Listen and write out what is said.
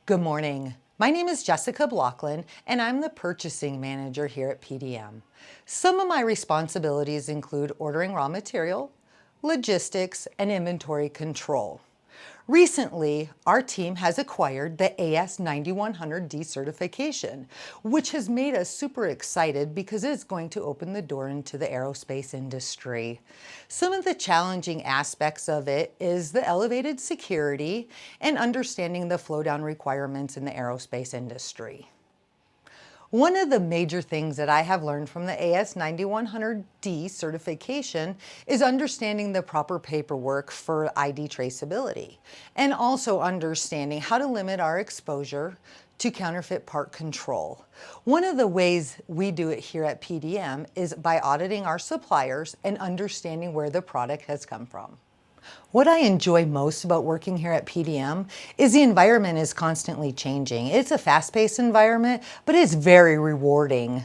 Good morning. My name is Jessica Blockland, and I'm the purchasing manager here at PDM. Some of my responsibilities include ordering raw material, logistics, and inventory control. Recently, our team has acquired the AS9100D certification, which has made us super excited because it's going to open the door into the aerospace industry. Some of the challenging aspects of it is the elevated security and understanding the flow down requirements in the aerospace industry. One of the major things that I have learned from the AS9100D certification is understanding the proper paperwork for ID traceability, and also understanding how to limit our exposure to counterfeit part control. One of the ways we do it here at PDM is by auditing our suppliers and understanding where the product has come from. What I enjoy most about working here at PDM is the environment is constantly changing. It's a fast-paced environment, but it's very rewarding.